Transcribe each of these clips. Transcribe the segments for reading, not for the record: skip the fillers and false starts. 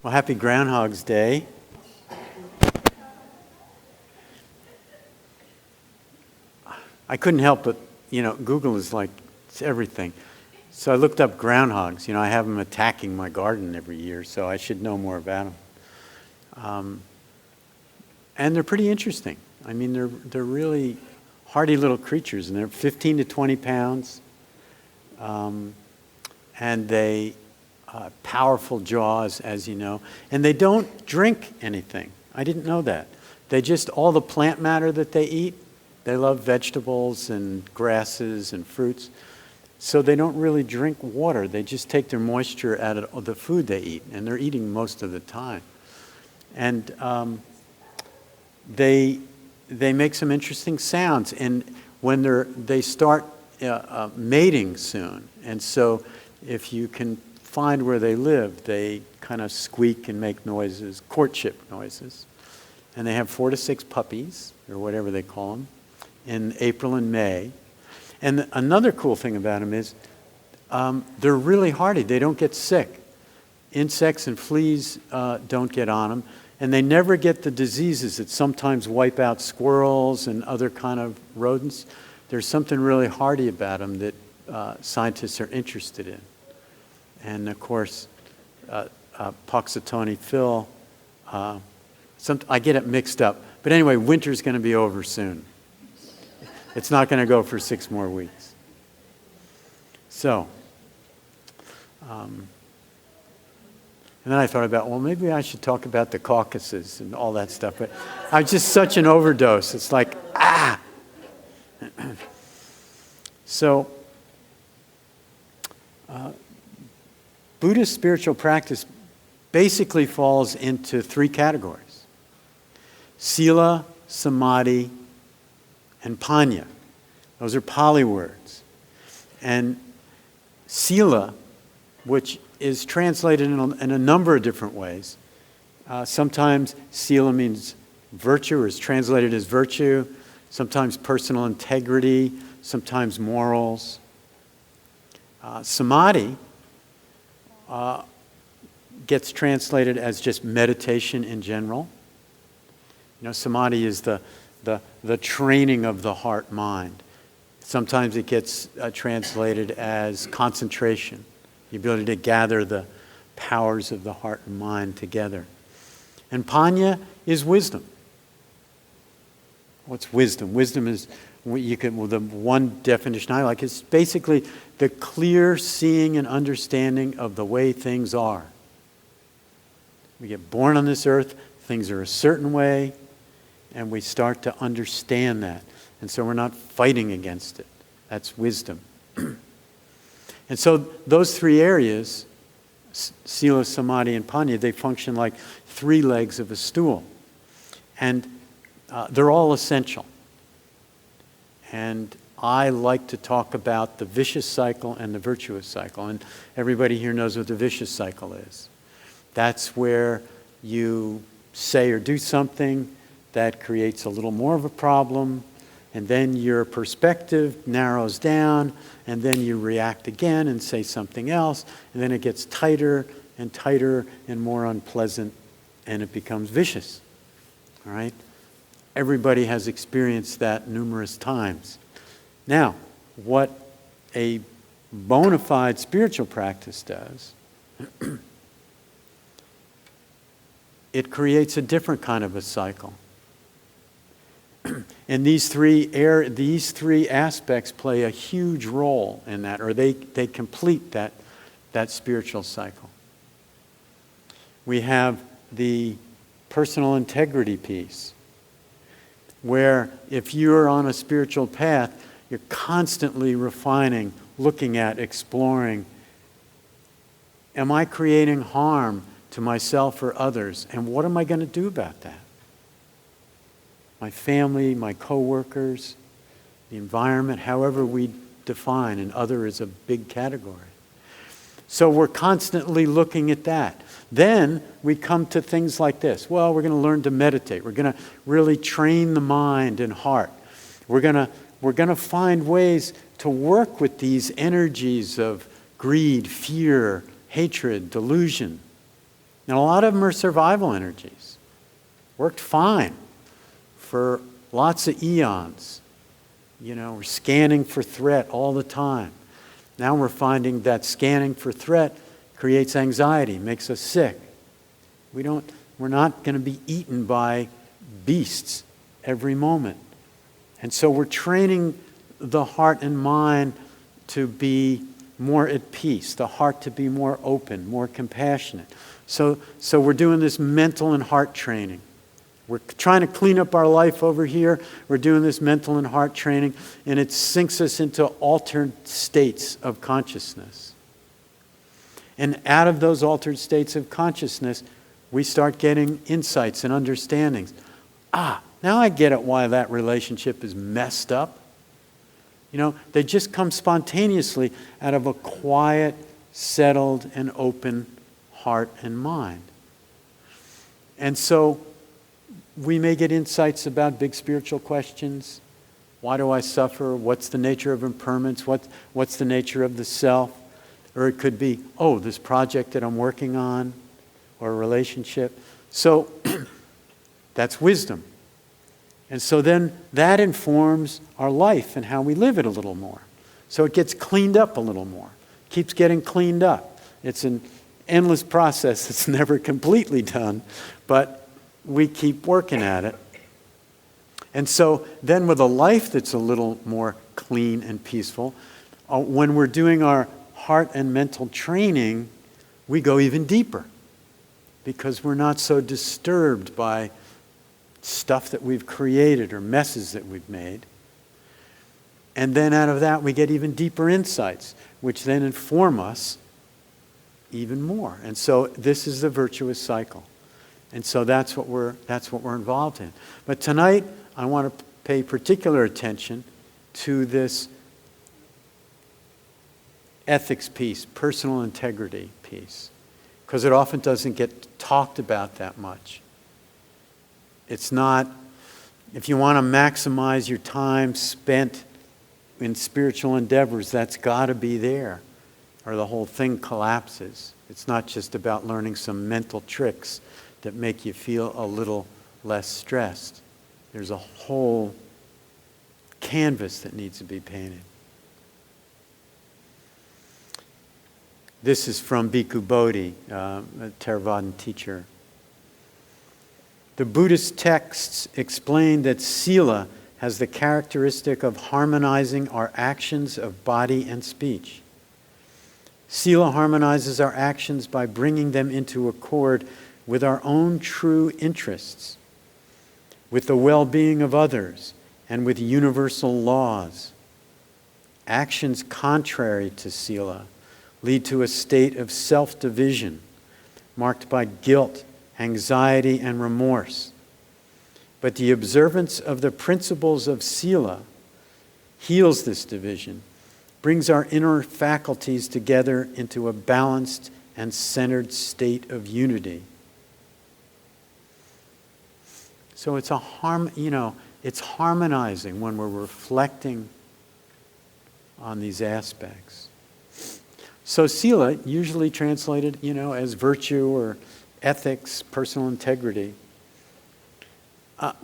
Well, happy Groundhog's Day. I couldn't help but, Google is like, it's everything. So I looked up groundhogs. I have them attacking my garden every year, so I should know more about them. And they're pretty interesting. I mean, they're really hardy little creatures, and they're 15 to 20 pounds. And they powerful jaws, as you know, and they don't drink anything. I didn't know that. They just, all the plant matter that they eat, they love vegetables and grasses and fruits, so they don't really drink water. They just take their moisture out of the food they eat, and they're eating most of the time. And they make some interesting sounds, and when they start mating soon, and so if you can find where they live, they kind of squeak and make noises, courtship noises. And they have 4 to 6 puppies, or whatever they call them, in April and May. And another cool thing about them is they're really hardy. They don't get sick. Insects and fleas don't get on them. And they never get the diseases that sometimes wipe out squirrels and other kind of rodents. There's something really hardy about them that scientists are interested in. And of course, Puxatawny Phil, I get it mixed up. But anyway, winter's going to be over soon. It's not going to go for 6 more weeks. So, and then I thought about, well, maybe I should talk about the Caucasus and all that stuff. But I was just such an overdose. It's like, So, Buddhist spiritual practice basically falls into 3 categories: sila, samadhi, and panya. Those are Pali words. And sila, which is translated in a number of different ways. Sometimes sila means virtue, or is translated as virtue. Sometimes personal integrity. Sometimes morals. Samadhi gets translated as just meditation in general. Samadhi is the training of the heart-mind. Sometimes it gets translated as concentration, the ability to gather the powers of the heart and mind together. And panya is wisdom. What's wisdom? Wisdom is, the one definition I like is basically the clear seeing and understanding of the way things are. We get born on this earth, things are a certain way, and we start to understand that. And so we're not fighting against it. That's wisdom. And so those 3 areas, sila, samadhi, and panya, they function like 3 legs of a stool. And they're all essential. And I like to talk about the vicious cycle and the virtuous cycle. And everybody here knows what the vicious cycle is. That's where you say or do something that creates a little more of a problem, and then your perspective narrows down, and then you react again and say something else, and then it gets tighter and tighter and more unpleasant, and it becomes vicious. All right? Everybody has experienced that numerous times. Now, what a bona fide spiritual practice does, it creates a different kind of a cycle. And these three aspects play a huge role in that, or they complete that spiritual cycle. We have the personal integrity piece, where if you're on a spiritual path, you're constantly refining, looking at, exploring. Am I creating harm to myself or others? And what am I going to do about that? My family, my coworkers, the environment, however we define, and other is a big category. So we're constantly looking at that. Then we come to things like this. Well, we're going to learn to meditate. We're going to really train the mind and heart. We're going to find ways to work with these energies of greed, fear, hatred, delusion. And a lot of them are survival energies. Worked fine for lots of eons. We're scanning for threat all the time. Now we're finding that scanning for threat creates anxiety, makes us sick. We're not going to be eaten by beasts every moment. And so we're training the heart and mind to be more at peace, the heart to be more open, more compassionate. So we're doing this mental and heart training. We're trying to clean up our life over here. We're doing this mental and heart training, and it sinks us into altered states of consciousness. And out of those altered states of consciousness, we start getting insights and understandings. Now I get it why that relationship is messed up. They just come spontaneously out of a quiet, settled, and open heart and mind. And so we may get insights about big spiritual questions. Why do I suffer? What's the nature of impermanence? What's the nature of the self? Or it could be, this project that I'm working on, or a relationship. So that's wisdom. And so then that informs our life and how we live it a little more. So it gets cleaned up a little more. Keeps getting cleaned up. It's an endless process. It's never completely done, but we keep working at it. And so then with a life that's a little more clean and peaceful, when we're doing our heart and mental training, we go even deeper because we're not so disturbed by stuff that we've created or messes that we've made. And then out of that we get even deeper insights, which then inform us even more. And so this is the virtuous cycle. And so that's what we're involved in. But tonight I want to pay particular attention to this ethics piece, personal integrity piece, because it often doesn't get talked about that much. It's not, if you want to maximize your time spent in spiritual endeavors, that's got to be there, or the whole thing collapses. It's not just about learning some mental tricks that make you feel a little less stressed. There's a whole canvas that needs to be painted. This is from Bhikkhu Bodhi, a Theravadan teacher. The Buddhist texts explain that sila has the characteristic of harmonizing our actions of body and speech. Sila harmonizes our actions by bringing them into accord with our own true interests, with the well-being of others, and with universal laws. Actions contrary to sila lead to a state of self-division, marked by guilt, anxiety, and remorse. But the observance of the principles of sila heals this division, brings our inner faculties together into a balanced and centered state of unity. So it's it's harmonizing when we're reflecting on these aspects. So sila, usually translated, as virtue or ethics, personal integrity.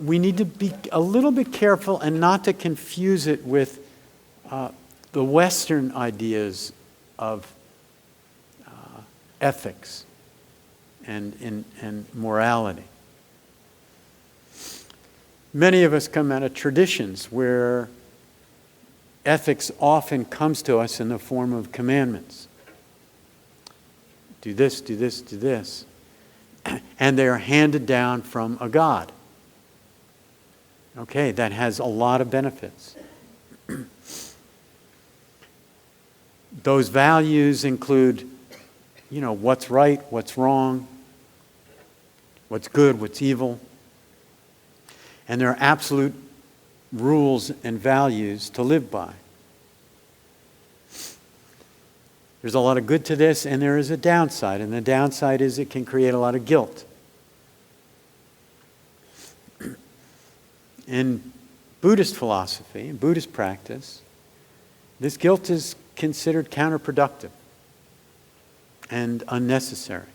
We need to be a little bit careful and not to confuse it with the Western ideas of ethics and morality. Many of us come out of traditions where ethics often comes to us in the form of commandments. Do this, do this, do this. And they are handed down from a God. Okay, that has a lot of benefits. Those values include, what's right, what's wrong, what's good, what's evil. And there are absolute rules and values to live by. There's a lot of good to this, and there is a downside. And the downside is it can create a lot of guilt. In Buddhist philosophy, in Buddhist practice, this guilt is considered counterproductive and unnecessary.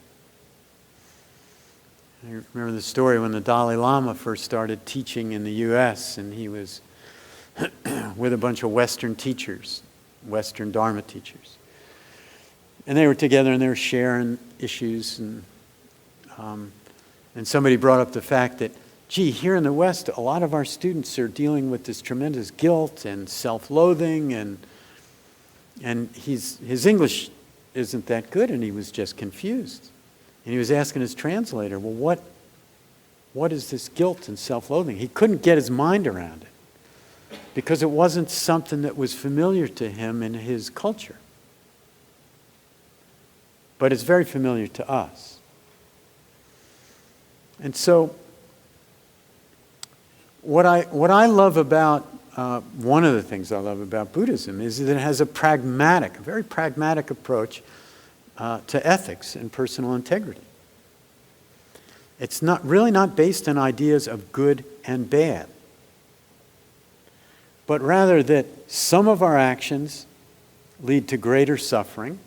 I remember the story when the Dalai Lama first started teaching in the U.S., and he was with a bunch of Western teachers, Western Dharma teachers. And they were together and they were sharing issues, and somebody brought up the fact that, gee, here in the West, a lot of our students are dealing with this tremendous guilt and self-loathing, and his English isn't that good, and he was just confused. And he was asking his translator, well, what is this guilt and self-loathing? He couldn't get his mind around it because it wasn't something that was familiar to him in his culture. But it's very familiar to us. And so what I love about, one of the things I love about Buddhism is that it has a very pragmatic approach to ethics and personal integrity. It's really not based on ideas of good and bad, but rather that some of our actions lead to greater suffering,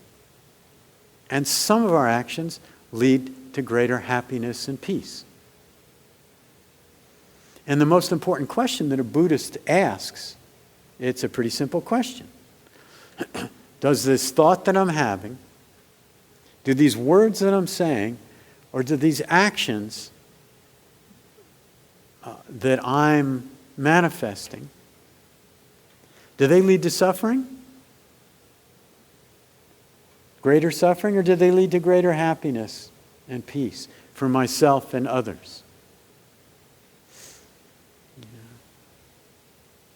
and some of our actions lead to greater happiness and peace. And the most important question that a Buddhist asks, it's a pretty simple question. Does this thought that I'm having, do these words that I'm saying, or do these actions that I'm manifesting, do they lead to suffering? Greater suffering, or do they lead to greater happiness and peace for myself and others?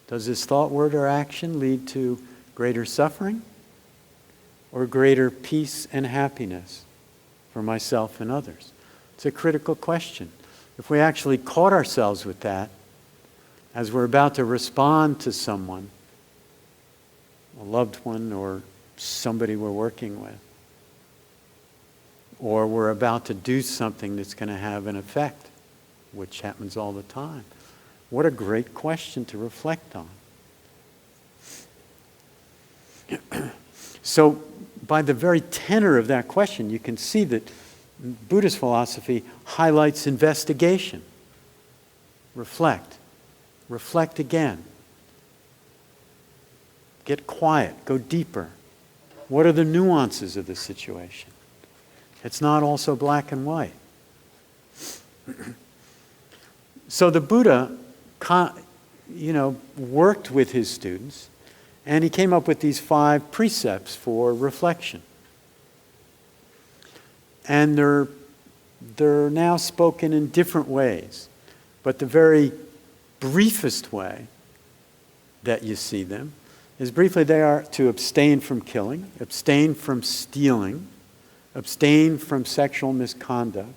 Does this thought, word, or action lead to greater suffering or greater peace and happiness for myself and others? It's a critical question. If we actually caught ourselves with that as we're about to respond to someone, a loved one or somebody we're working with, or we're about to do something that's going to have an effect, which happens all the time. What a great question to reflect on. So, by the very tenor of that question, you can see that Buddhist philosophy highlights investigation. Reflect. Reflect again. Get quiet. Go deeper. What are the nuances of the situation? It's not all so black and white. So the Buddha worked with his students, and he came up with these 5 precepts for reflection. And they're now spoken in different ways, but the very briefest way that you see them is briefly they are to abstain from killing, abstain from stealing, abstain from sexual misconduct,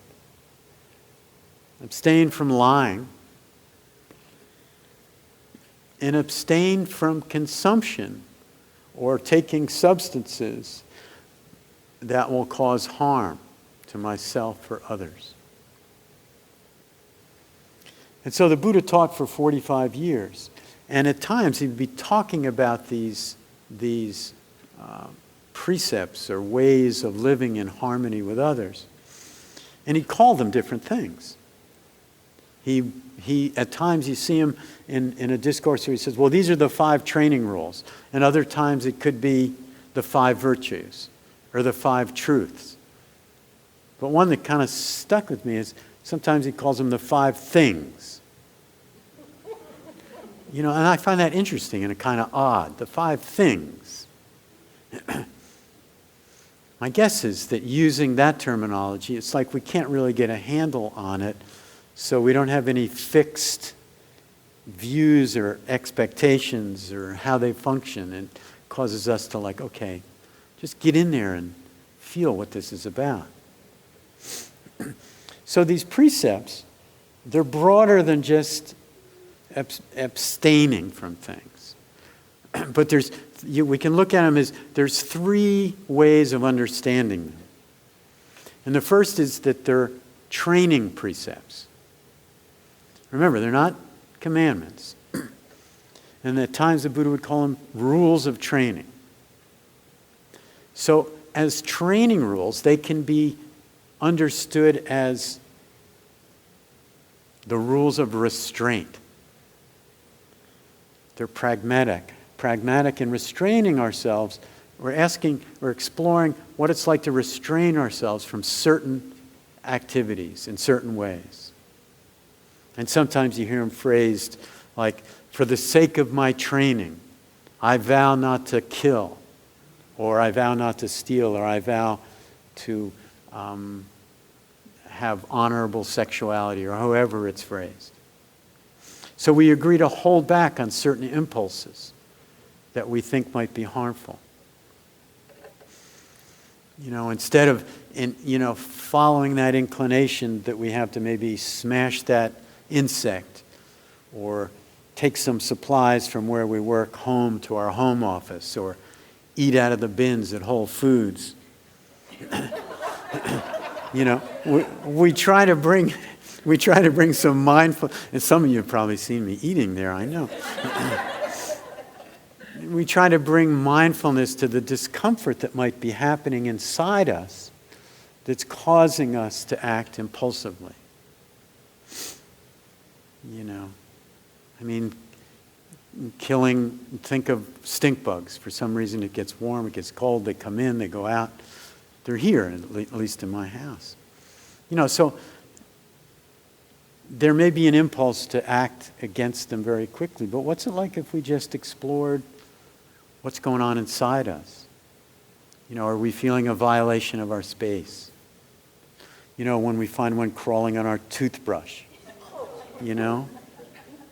abstain from lying, and abstain from consumption or taking substances that will cause harm to myself or others. And so the Buddha taught for 45 years. And at times he'd be talking about these precepts or ways of living in harmony with others. And he'd call them different things. He at times you see him in a discourse where he says, well, these are the 5 training rules. And other times it could be the 5 virtues or the 5 truths. But one that kind of stuck with me is sometimes he calls them the 5 things. And I find that interesting and kind of odd. The 5 things. My guess is that using that terminology, it's like we can't really get a handle on it, so we don't have any fixed views or expectations or how they function, and causes us to okay, just get in there and feel what this is about. So these precepts, they're broader than just abstaining from things. But we can look at them as there's 3 ways of understanding them. And the first is that they're training precepts. Remember, they're not commandments. And at times the Buddha would call them rules of training. So as training rules, they can be understood as the rules of restraint. They're pragmatic. Pragmatic in restraining ourselves. We're exploring what it's like to restrain ourselves from certain activities in certain ways. And sometimes you hear them phrased like, for the sake of my training, I vow not to kill, or I vow not to steal, or I vow to have honorable sexuality, or however it's phrased. So we agree to hold back on certain impulses that we think might be harmful. Instead of following that inclination that we have to maybe smash that insect or take some supplies from where we work home to our home office or eat out of the bins at Whole Foods. We try to bring some mindful, and some of you have probably seen me eating there, I know. We try to bring mindfulness to the discomfort that might be happening inside us that's causing us to act impulsively. Think of stink bugs. For some reason it gets warm, it gets cold, they come in, they go out. They're here, at least in my house. So there may be an impulse to act against them very quickly, but what's it like if we just explored what's going on inside us? Are we feeling a violation of our space? When we find one crawling on our toothbrush,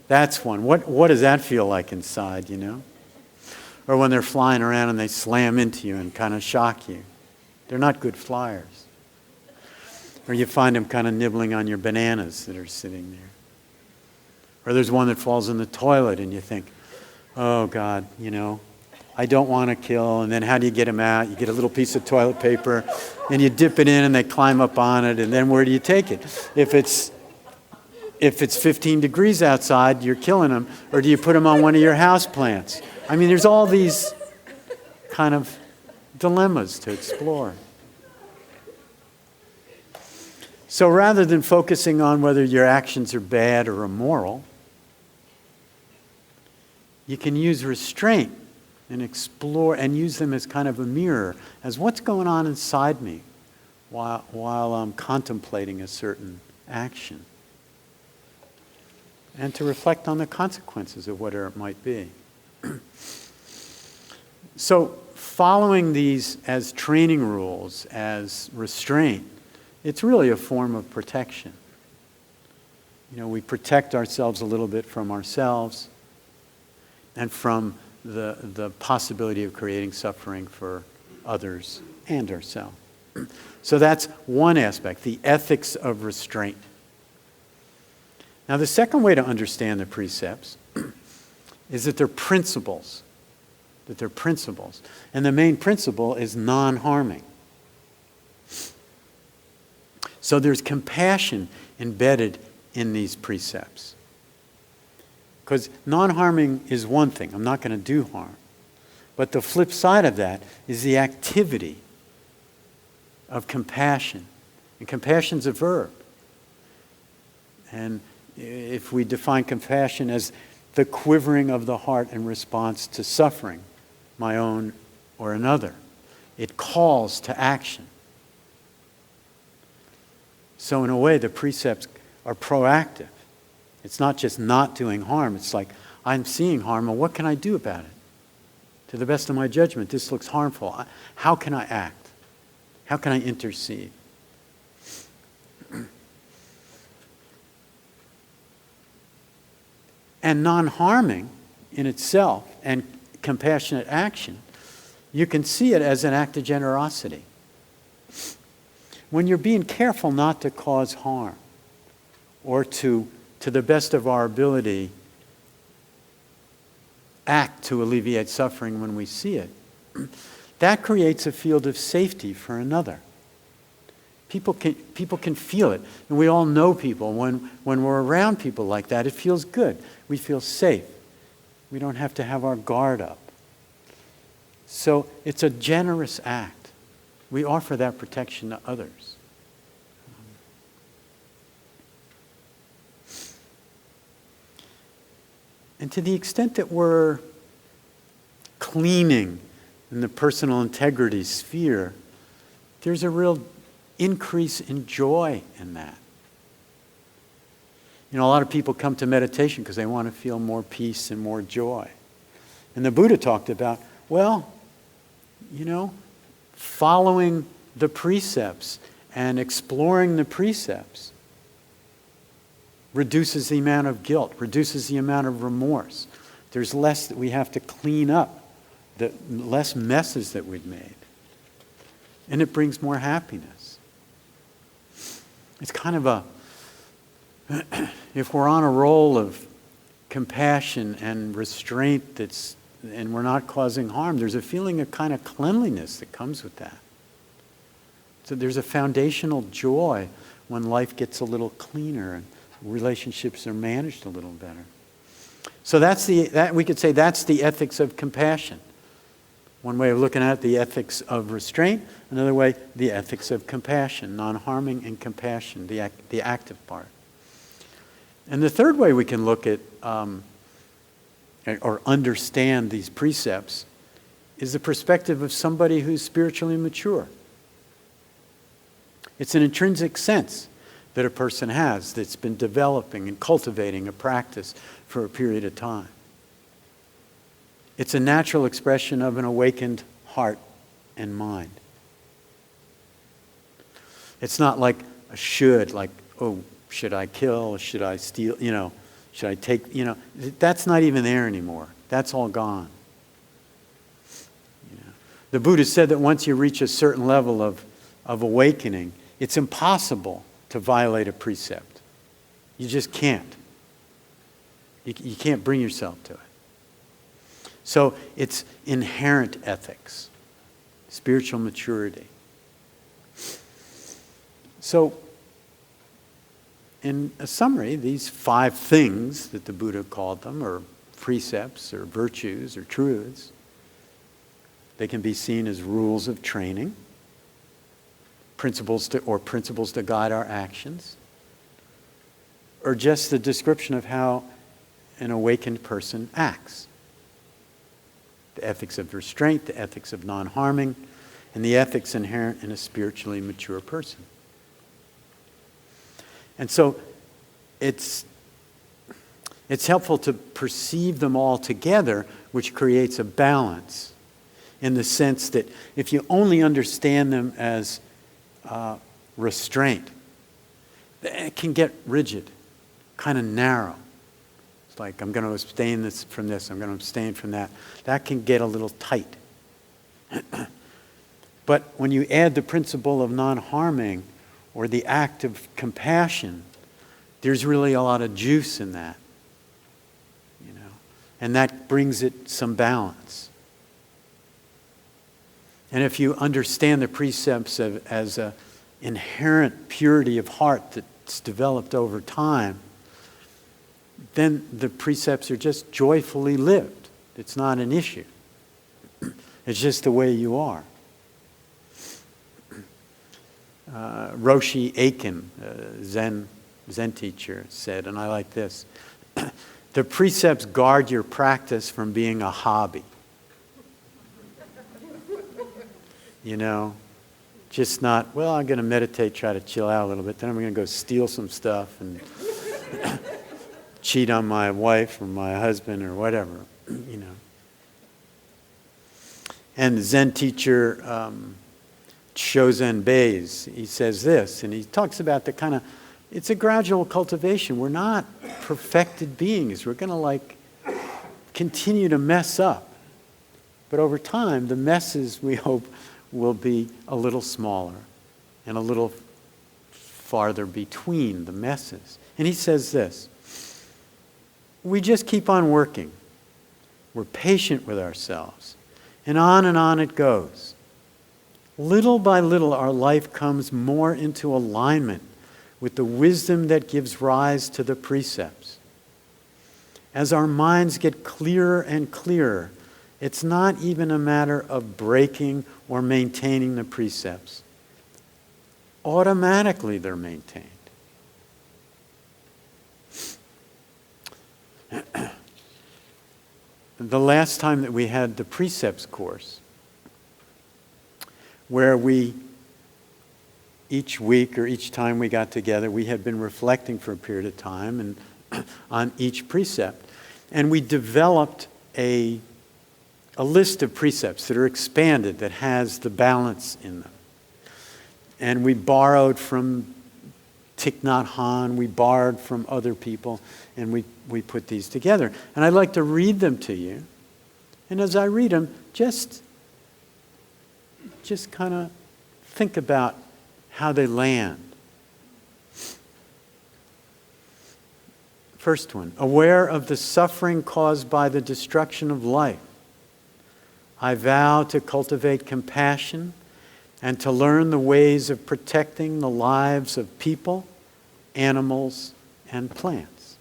that's one. What does that feel like inside, Or when they're flying around and they slam into you and kind of shock you. They're not good flyers. Or you find them kind of nibbling on your bananas that are sitting there. Or there's one that falls in the toilet and you think, oh God, I don't want to kill. And then how do you get them out? You get a little piece of toilet paper and you dip it in and they climb up on it. And then where do you take it? If it's 15 degrees outside, you're killing them. Or do you put them on one of your house plants? There's all these kind of dilemmas to explore. So rather than focusing on whether your actions are bad or immoral, you can use restraint and explore and use them as kind of a mirror, as what's going on inside me while I'm contemplating a certain action. And to reflect on the consequences of whatever it might be. So following these as training rules, as restraint, it's really a form of protection. We protect ourselves a little bit from ourselves and from the possibility of creating suffering for others and ourselves. So that's one aspect, the ethics of restraint. Now, the second way to understand the precepts is that they're principles. And the main principle is non-harming. So there's compassion embedded in these precepts. Because non-harming is one thing. I'm not going to do harm. But the flip side of that is the activity of compassion. And compassion's a verb. And if we define compassion as the quivering of the heart in response to suffering, my own or another, it calls to action. So in a way, the precepts are proactive. It's not just not doing harm. It's like, I'm seeing harm, and what can I do about it? To the best of my judgment, this looks harmful. How can I act? How can I intercede? And non-harming in itself and compassionate action, you can see it as an act of generosity. When you're being careful not to cause harm or to the best of our ability, act to alleviate suffering when we see it, that creates a field of safety for another. People can feel it. And we all know people. When we're around people like that, it feels good. We feel safe. We don't have to have our guard up. So it's a generous act. We offer that protection to others. And to the extent that we're cleaning in the personal integrity sphere, there's a real increase in joy in that. A lot of people come to meditation because they want to feel more peace and more joy. And the Buddha talked about, following the precepts and exploring the precepts reduces the amount of guilt, reduces the amount of remorse. There's less that we have to clean up, less messes that we've made. And it brings more happiness. It's kind of if we're on a roll of compassion and restraint and we're not causing harm, there's a feeling of kind of cleanliness that comes with that. So there's a foundational joy when life gets a little cleaner and relationships are managed a little better. So we could say that's the ethics of compassion. One way of looking at it, the ethics of restraint. Another way, the ethics of compassion, non-harming and compassion, the active part. And the third way we can look at or understand these precepts is the perspective of somebody who's spiritually mature. It's an intrinsic sense that a person has that's been developing and cultivating a practice for a period of time. It's a natural expression of an awakened heart and mind. It's not like a should, like, should I kill? Should I steal? Should I take? That's not even there anymore. That's all gone. The Buddha said that once you reach a certain level of awakening, it's impossible to violate a precept. You just can't. You can't bring yourself to it. So it's inherent ethics, spiritual maturity. So, in a summary, these 5 things that the Buddha called them, or precepts, or virtues, or truths, they can be seen as rules of training, principles to guide our actions, or just the description of how an awakened person acts. The ethics of restraint, the ethics of non-harming, and the ethics inherent in a spiritually mature person. And so it's helpful to perceive them all together, which creates a balance in the sense that if you only understand them as restraint, it can get rigid, kind of narrow. It's like, I'm going to abstain from this, I'm going to abstain from that. That can get a little tight. But when you add the principle of non-harming or the act of compassion, there's really a lot of juice in that. And that brings it some balance. And if you understand the precepts as an inherent purity of heart that's developed over time, then the precepts are just joyfully lived. It's not an issue. It's just the way you are. Roshi Aiken, Zen teacher, said, and I like this, the precepts guard your practice from being a hobby. Just not, I'm going to meditate, try to chill out a little bit, then I'm going to go steal some stuff and cheat on my wife or my husband or whatever, And the Zen teacher, Shozen Beis, he says this, and he talks about it's a gradual cultivation. We're not perfected beings. We're going to continue to mess up. But over time, the messes, we hope, will be a little smaller and a little farther between the messes. And he says this, we just keep on working. We're patient with ourselves. And on it goes. Little by little, our life comes more into alignment with the wisdom that gives rise to the precepts. As our minds get clearer and clearer, it's not even a matter of breaking or maintaining the precepts. Automatically, they're maintained. the last time that we had the Precepts course, where we, each week or each time we got together, we had been reflecting for a period of time and on each precept. And we developed a list of precepts that are expanded, that has the balance in them. And we borrowed from Thich Nhat Hanh, we borrowed from other people, and we put these together. And I'd like to read them to you. And as I read them, just kind of think about how they land. First one, aware of the suffering caused by the destruction of life, I vow to cultivate compassion and to learn the ways of protecting the lives of people, animals, and plants.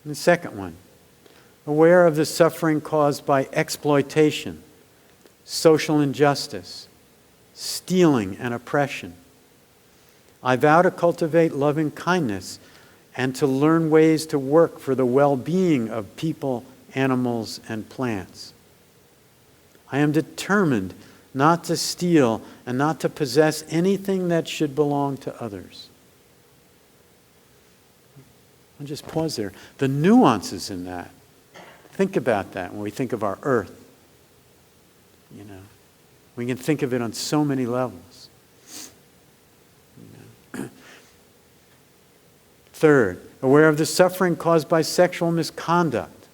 And the second one, aware of the suffering caused by exploitation, social injustice, stealing, and oppression. I vow to cultivate loving kindness and to learn ways to work for the well-being of people, animals, and plants. I am determined not to steal and not to possess anything that should belong to others. I'll just pause there. The nuances in that. Think about that when we think of our earth. You know, we can think of it on so many levels. You know. Third, aware of the suffering caused by sexual misconduct.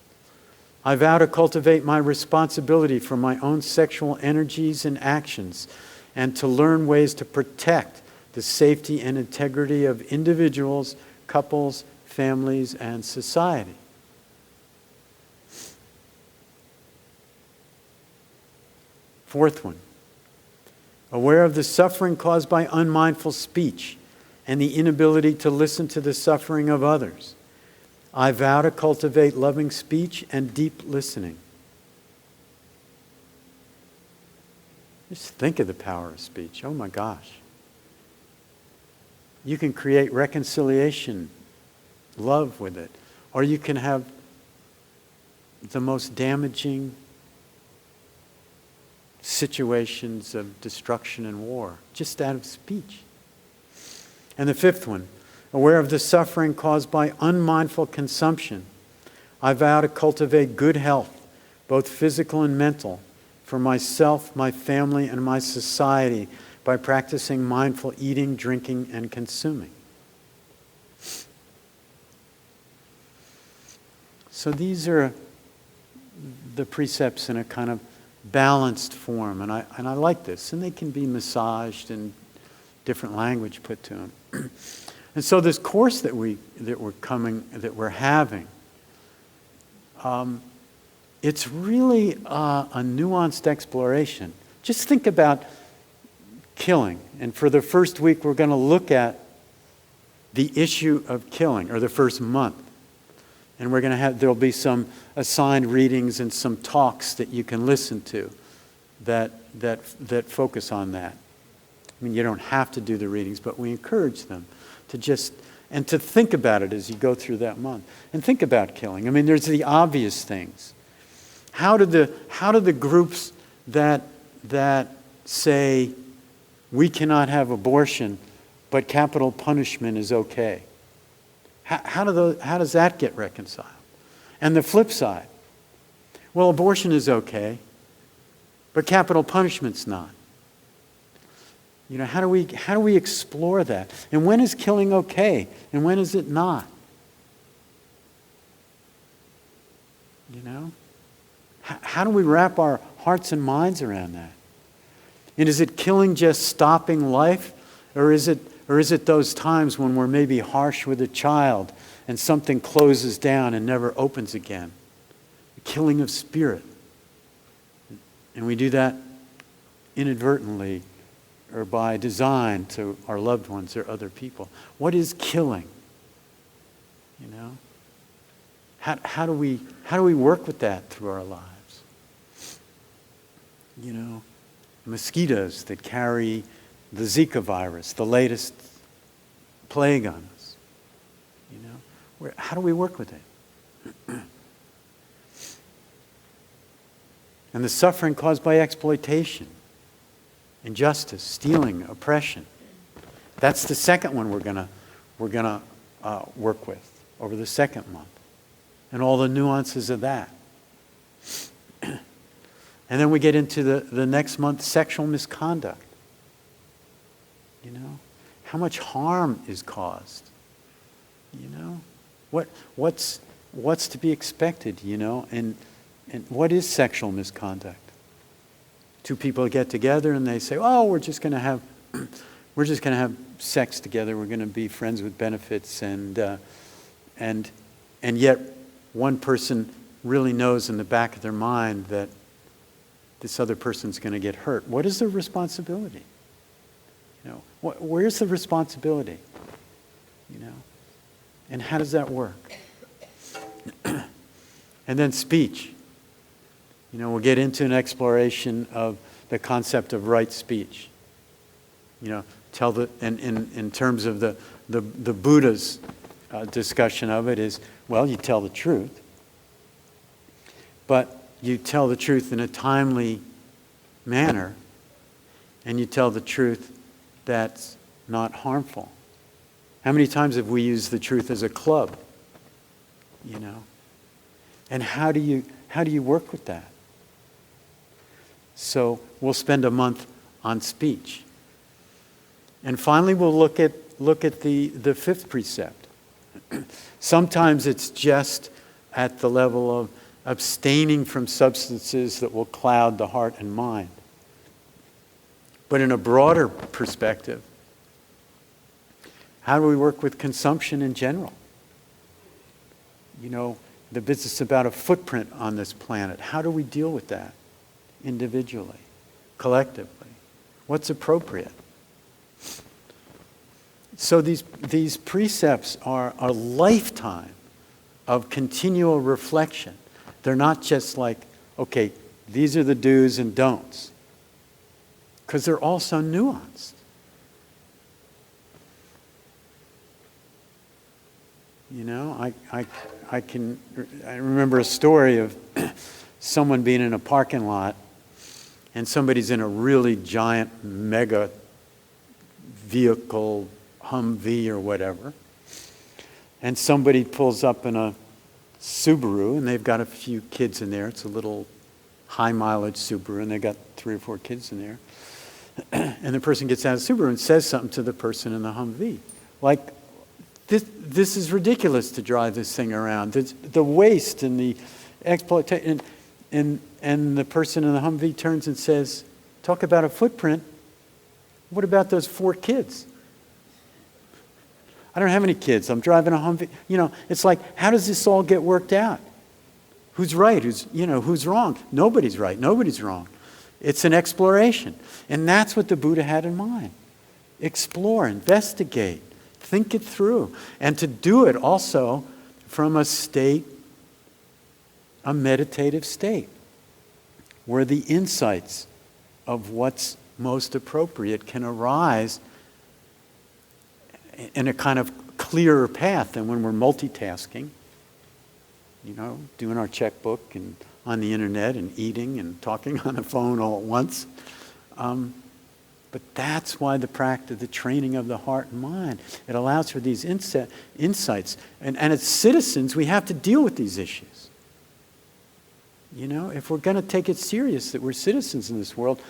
I vow to cultivate my responsibility for my own sexual energies and actions and to learn ways to protect the safety and integrity of individuals, couples, families, and society. Fourth one, aware of the suffering caused by unmindful speech and the inability to listen to the suffering of others. I vow to cultivate loving speech and deep listening. Just think of the power of speech. Oh my gosh. You can create reconciliation, love with it, or you can have the most damaging situations of destruction and war just out of speech. And the fifth one, aware of the suffering caused by unmindful consumption, I vow to cultivate good health, both physical and mental, for myself, my family, and my society by practicing mindful eating, drinking, and consuming. So these are the precepts in a kind of balanced form, and I like this, and they can be massaged and different language put to them. And so this course that we're having, it's really a nuanced exploration. Just think about killing, and for the first week we're going to look at the issue of killing, or the first month, and there'll be some assigned readings and some talks that you can listen to that focus on that. I mean, you don't have to do the readings, but we encourage them to to think about it as you go through that month. And think about killing. I mean, there's the obvious things. How do the groups that say we cannot have abortion, but capital punishment is okay? How does that get reconciled? And the flip side, well, abortion is okay, but capital punishment's not. You know, how do we explore that? And when is killing okay? And when is it not? You know? How do we wrap our hearts and minds around that? And is it killing just stopping life? Or is it those times when we're maybe harsh with a child and something closes down and never opens again? The killing of spirit. And we do that inadvertently or by design to our loved ones or other people. What is killing? You know? How do we work with that through our lives? You know, mosquitoes that carry the Zika virus, the latest plague on us. You know, how do we work with it? And the suffering caused by exploitation, injustice, stealing, oppression. That's the second one we're gonna work with over the second month, and all the nuances of that. And then we get into the next month, sexual misconduct. You know, how much harm is caused? You know, what's to be expected? You know, and what is sexual misconduct? Two people get together and they say, "Oh, we're just going to have sex together. We're going to be friends with benefits," and yet one person really knows in the back of their mind that this other person's going to get hurt. What is the responsibility? You know, where's the responsibility? You know, and how does that work? And then speech. You know, we'll get into an exploration of the concept of right speech. You know, in terms of the Buddha's discussion of it is, well, you tell the truth, but you tell the truth in a timely manner, and you tell the truth that's not harmful. How many times have we used the truth as a club? You know, and how do you work with that? So we'll spend a month on speech. And finally, we'll look at the fifth precept. Sometimes it's just at the level of abstaining from substances that will cloud the heart and mind. But in a broader perspective, how do we work with consumption in general? You know, the business about a footprint on this planet. How do we deal with that individually, collectively? What's appropriate? So these precepts are a lifetime of continual reflection. They're not just like, okay, these are the do's and don'ts, because they're also nuanced. You know, I remember a story of someone being in a parking lot, and somebody's in a really giant mega vehicle, Humvee or whatever, and somebody pulls up in a Subaru, and they've got a few kids in there. It's a little high mileage Subaru, and they've got 3 or 4 kids in there. And the person gets out of the Subaru and says something to the person in the Humvee, like, this is ridiculous to drive this thing around. The waste and the exploitation. And the person in the Humvee turns and says, talk about a footprint. What about those 4 kids? I don't have any kids. I'm driving a Humvee. You know, it's like, how does this all get worked out? Who's right? Who's wrong? Nobody's right. Nobody's wrong. It's an exploration. And that's what the Buddha had in mind. Explore, investigate, think it through. And to do it also from a meditative state, where the insights of what's most appropriate can arise in a kind of clearer path than when we're multitasking, you know, doing our checkbook and on the internet and eating and talking on the phone all at once. But that's why the practice, the training of the heart and mind, it allows for these insights. And as citizens, we have to deal with these issues. You know, if we're going to take it serious that we're citizens in this world,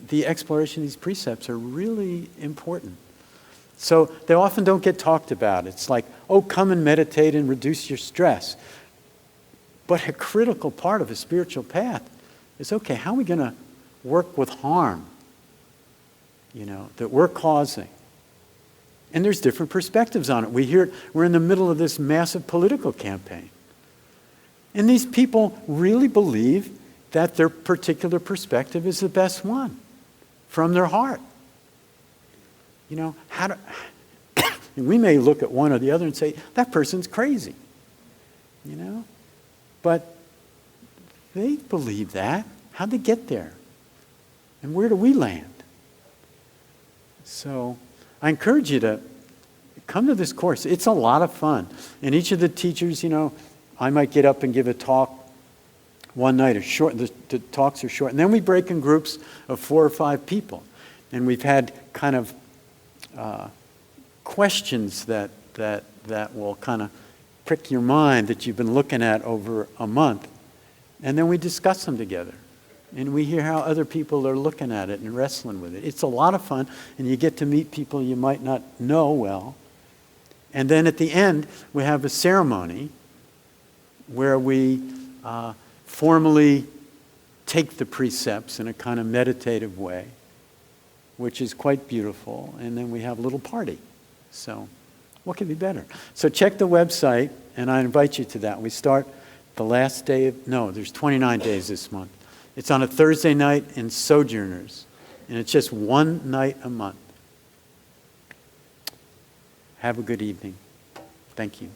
the exploration of these precepts are really important. So they often don't get talked about. It's like, oh, come and meditate and reduce your stress. But a critical part of a spiritual path is, okay, how are we going to work with harm, you know, that we're causing? And there's different perspectives on it. We hear it, we're in the middle of this massive political campaign. And these people really believe that their particular perspective is the best one from their heart. You know, we may look at one or the other and say, that person's crazy. You know? But they believe that. How'd they get there? And where do we land? So I encourage you to come to this course. It's a lot of fun. And each of the teachers, I might get up and give a talk one night. The talks are short. And then we break in groups of 4 or 5 people. And we've had kind of questions that will kind of prick your mind that you've been looking at over a month. And then we discuss them together. And we hear how other people are looking at it and wrestling with it. It's a lot of fun, and you get to meet people you might not know well. And then at the end, we have a ceremony where we formally take the precepts in a kind of meditative way, which is quite beautiful. And then we have a little party. So what could be better? So check the website, and I invite you to that. We start the last day there's 29 days this month. It's on a Thursday night in Sojourners, and it's just one night a month. Have a good evening. Thank you.